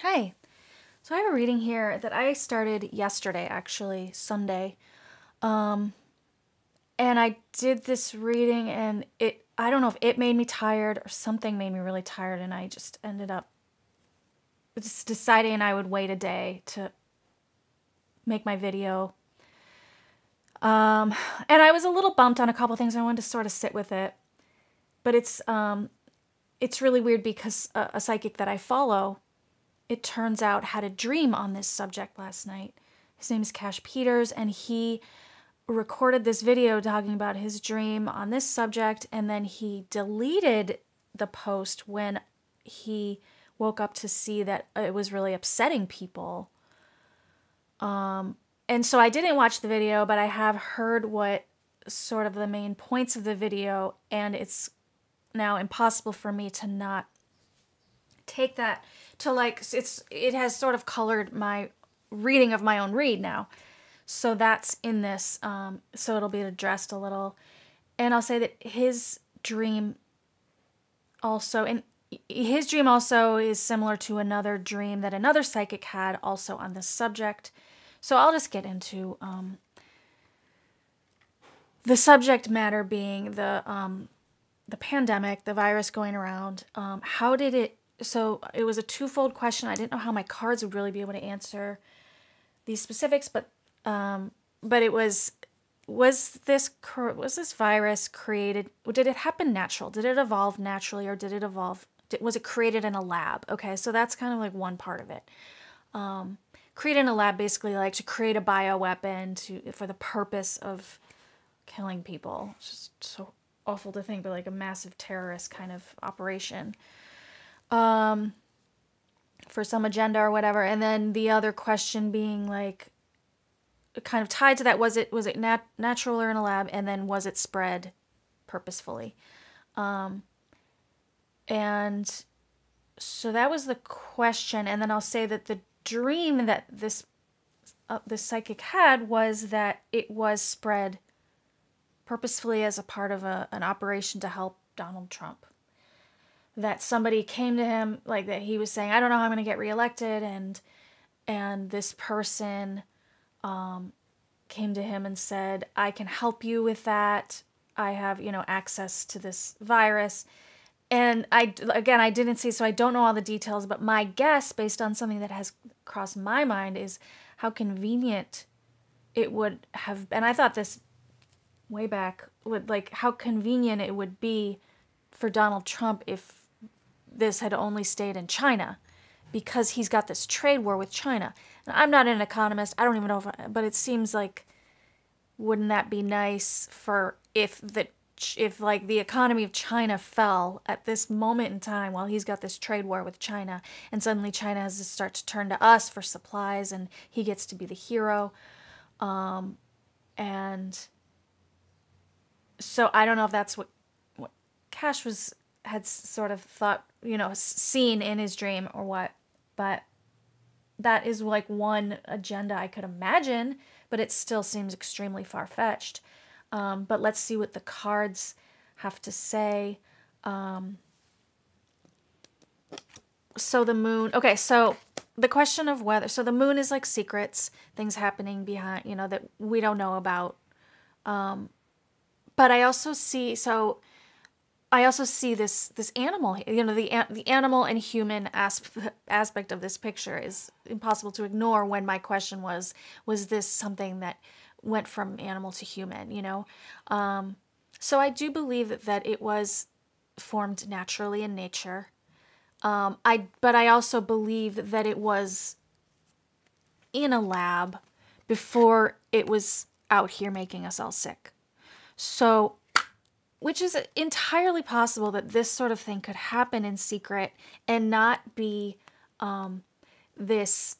Hi. So I have a reading here that I started yesterday, actually, Sunday. Um, and I did this reading and I don't know if it made me tired or something made me really tired, and I just ended up just deciding I would wait a day to make my video. And I was a little bumped on a couple things. I wanted to sort of sit with it. But it's really weird because a psychic that I follow, it turns out, had a dream on this subject last night. His name is Cash Peters, and he recorded this video talking about his dream on this subject, and then he deleted the post when he woke up to see that it was really upsetting people. And so I didn't watch the video, but I have heard what sort of the main points of the video, and it's now impossible for me to not take that to it has sort of colored my reading of my own read now. So that's in this, so it'll be addressed a little. And I'll say that his dream also is similar to another dream that another psychic had also on this subject. So I'll just get into the subject matter being the pandemic, the virus going around. So it was a twofold question. I didn't know how my cards would really be able to answer these specifics, but it was this virus created? Did it happen natural? Did it evolve naturally, or was it created in a lab? Okay, so that's kind of like one part of it. Created in a lab, basically like to create a bioweapon for the purpose of killing people. It's just so awful to think, but like a massive terrorist kind of operation. For some agenda or whatever. And then the other question being like kind of tied to that, was it natural or in a lab, and then was it spread purposefully? And so that was the question. And then I'll say that the dream that this psychic had was that it was spread purposefully as a part of an operation to help Donald Trump. That somebody came to him, like that he was saying, I don't know how I'm going to get reelected, and this person came to him and said, I can help you with that. I have, access to this virus. And I didn't see, so I don't know all the details, but my guess, based on something that has crossed my mind, is how convenient it would have, and I thought this way back, how convenient it would be for Donald Trump if this had only stayed in China, because he's got this trade war with China. Now, I'm not an economist. I don't even know but it seems like, wouldn't that be nice for if the economy of China fell at this moment in time while he's got this trade war with China, and suddenly China has to start to turn to us for supplies, and he gets to be the hero. And so I don't know if that's what Cash had sort of thought, seen in his dream or what, but that is like one agenda I could imagine, but it still seems extremely far-fetched. But let's see what the cards have to say. So the moon, okay, so the question of whether, so the moon is like secrets, things happening behind, that we don't know about. But I also see, this animal, the animal and human aspect of this picture is impossible to ignore when my question was this something that went from animal to human, So I do believe that it was formed naturally in nature. But I also believe that it was in a lab before it was out here making us all sick. So, which is entirely possible that this sort of thing could happen in secret and not be this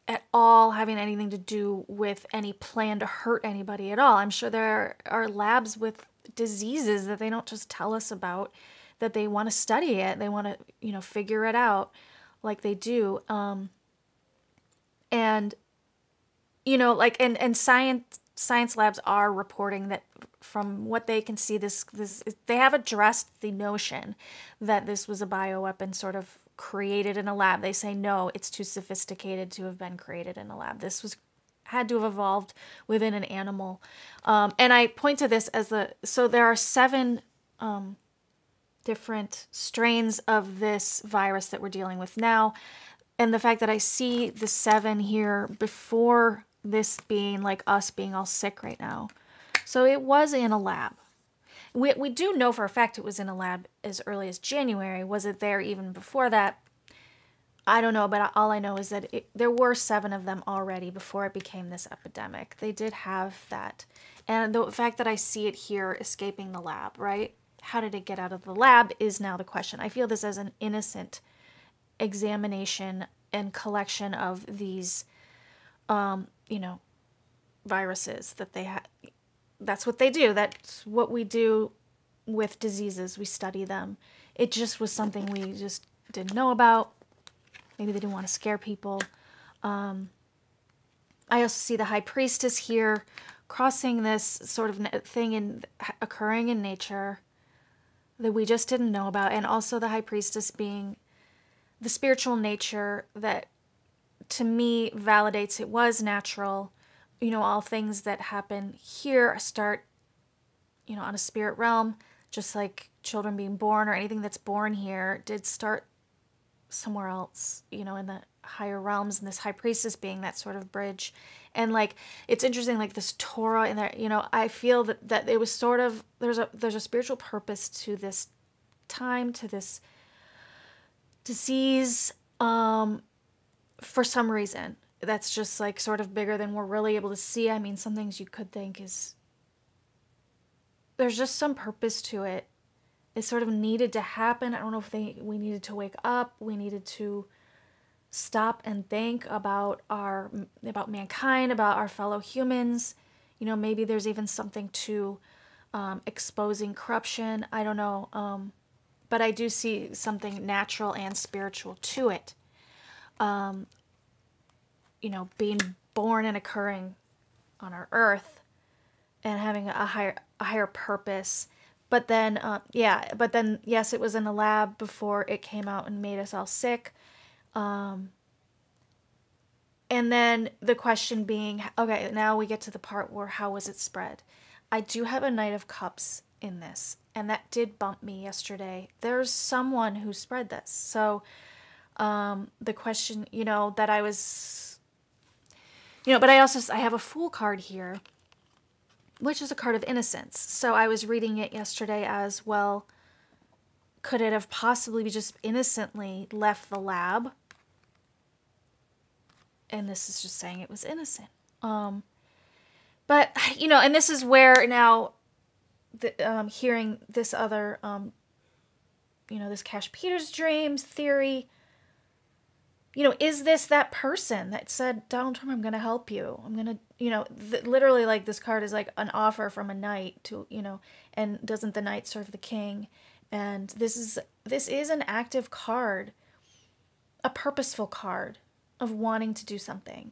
at all having anything to do with any plan to hurt anybody at all. I'm sure there are labs with diseases that they don't just tell us about, that they want to study it. They want to, figure it out like they do. And science labs are reporting that, from what they can see, this they have addressed the notion that this was a bioweapon sort of created in a lab. They say, no, it's too sophisticated to have been created in a lab. This had to have evolved within an animal. And I point to this as so there are 7 different strains of this virus that we're dealing with now. And the fact that I see the 7 here before this being like us being all sick right now. So it was in a lab. We do know for a fact it was in a lab as early as January. Was it there even before that? I don't know, but all I know is that there were 7 of them already before it became this epidemic. They did have that. And the fact that I see it here escaping the lab, right? How did it get out of the lab is now the question. I feel this as an innocent examination and collection of these, viruses that they have. That's what they do. That's what we do with diseases. We study them. It just was something we just didn't know about. Maybe they didn't want to scare people. I also see the high priestess here crossing this sort of thing occurring in nature that we just didn't know about. And also the high priestess being the spiritual nature that to me validates it was natural. All things that happen here start, on a spirit realm, just like children being born or anything that's born here did start somewhere else, in the higher realms, and this high priestess being that sort of bridge. And it's interesting, this Torah in there, I feel that it was sort of, there's a spiritual purpose to this time, to this disease, for some reason. That's just sort of bigger than we're really able to see. I mean, some things you could think is, there's just some purpose to it. It sort of needed to happen. I don't know if we needed to wake up. We needed to stop and think about mankind, about our fellow humans. Maybe there's even something to exposing corruption. I don't know. But I do see something natural and spiritual to it. Being born and occurring on our earth and having a higher purpose. But then, yes, it was in a lab before it came out and made us all sick. And then the question being, okay, now we get to the part where how was it spread? I do have a Knight of Cups in this, and that did bump me yesterday. There's someone who spread this. So the question, that I was, but I have a Fool card here, which is a card of innocence. So I was reading it yesterday as, well, could it have possibly just innocently left the lab? And this is just saying it was innocent. But, and this is where now, hearing this other, this Cash Peters dreams theory, is this that person that said, Donald Trump, I'm going to help you. I'm going to, literally this card is an offer from a knight to, and doesn't the knight serve the king? And this is an active card, a purposeful card of wanting to do something.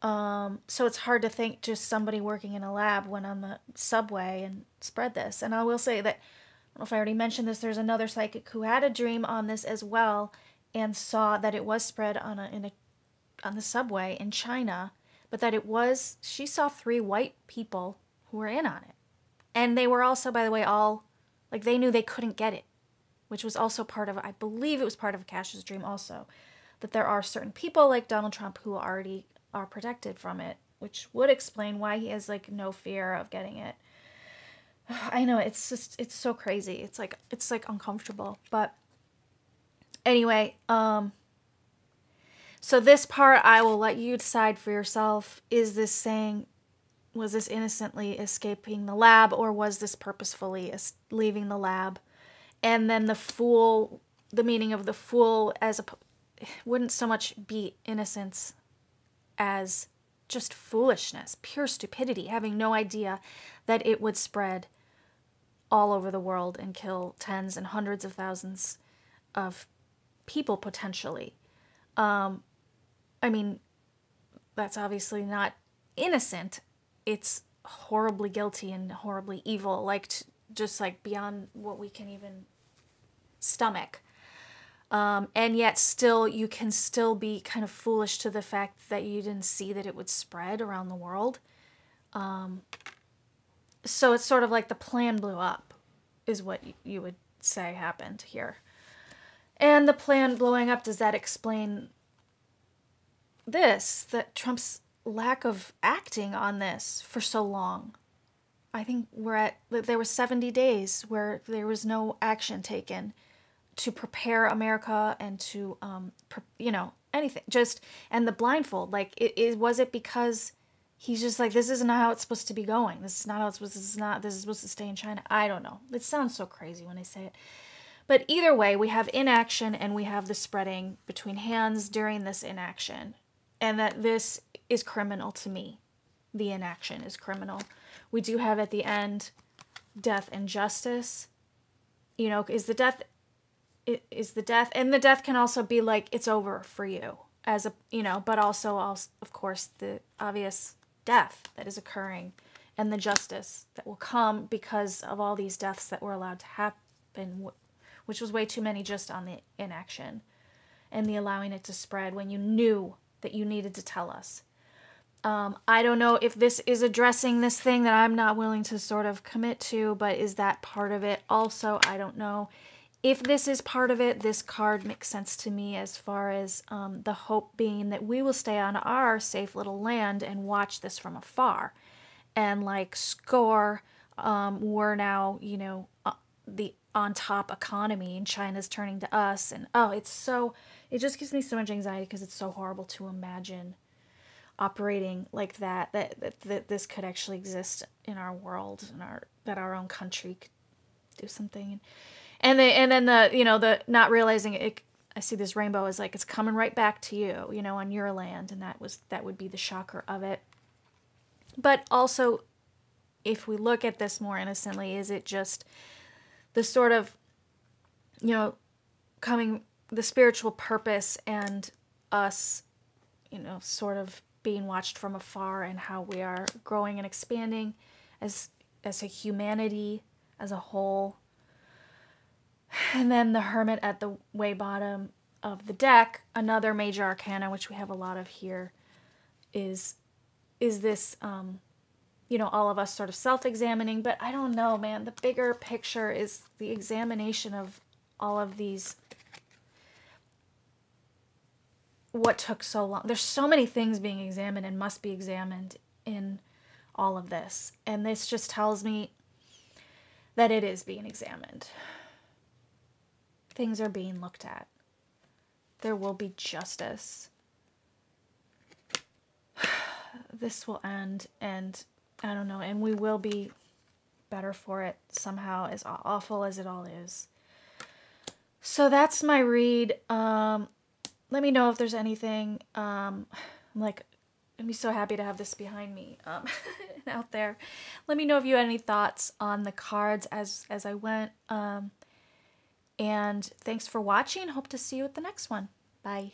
So it's hard to think just somebody working in a lab went on the subway and spread this. And I will say that, I don't know if I already mentioned this, there's another psychic who had a dream on this as well, and saw that it was spread on the subway in China, but that she saw 3 white people who were in on it. And they were also, by the way, all, they knew they couldn't get it, which was also part of, I believe it was part of Cash's dream also, that there are certain people like Donald Trump who already are protected from it, which would explain why he has, no fear of getting it. I know, it's so crazy. It's uncomfortable, but anyway, so this part I will let you decide for yourself. Is this saying, was this innocently escaping the lab, or was this purposefully leaving the lab? And then the Fool, the meaning of the Fool wouldn't so much be innocence as just foolishness, pure stupidity, having no idea that it would spread all over the world and kill tens and hundreds of thousands of people potentially. I mean, that's obviously not innocent. It's horribly guilty and horribly evil, just beyond what we can even stomach. And yet still, you can still be kind of foolish to the fact that you didn't see that it would spread around the world. So it's sort of like the plan blew up, is what you would say happened here. And the plan blowing up, does that explain this, that Trump's lack of acting on this for so long? I think there were 70 days where there was no action taken to prepare America and to, anything. And the blindfold, like, was it because he's just like, this isn't how it's supposed to be going. This is not how it's supposed to, this is supposed to stay in China. I don't know. It sounds so crazy when I say it. But either way, we have inaction and we have the spreading between hands during this inaction. And that this is criminal to me. The inaction is criminal. We do have at the end death and justice. Is the death, and the death can also be like, it's over for you, but also, of course, the obvious death that is occurring and the justice that will come because of all these deaths that were allowed to happen, which was way too many just on the inaction and the allowing it to spread when you knew that you needed to tell us. I don't know if this is addressing this thing that I'm not willing to sort of commit to, but is that part of it? Also, I don't know. If this is part of it, this card makes sense to me as far as the hope being that we will stay on our safe little land and watch this from afar. And like score, we're now, the on top economy and China's turning to us. And it just gives me so much anxiety because it's so horrible to imagine operating like that this could actually exist in our world and that our own country could do something. And then the not realizing it, I see this rainbow as like it's coming right back to you, on your land, and that would be the shocker of it. But also, if we look at this more innocently, is it just the sort of, coming the spiritual purpose and us, sort of being watched from afar and how we are growing and expanding as a humanity as a whole. And then the Hermit at the way bottom of the deck, another major arcana, which we have a lot of here, is this, all of us sort of self-examining. But I don't know, man. The bigger picture is the examination of all of these. What took so long? There's so many things being examined and must be examined in all of this. And this just tells me that it is being examined. Things are being looked at. There will be justice. This will end, and I don't know, and we will be better for it somehow, as awful as it all is. So that's my read. Let me know if there's anything. I'm be so happy to have this behind me and out there. Let me know if you had any thoughts on the cards as I went. And thanks for watching. Hope to see you at the next one. Bye.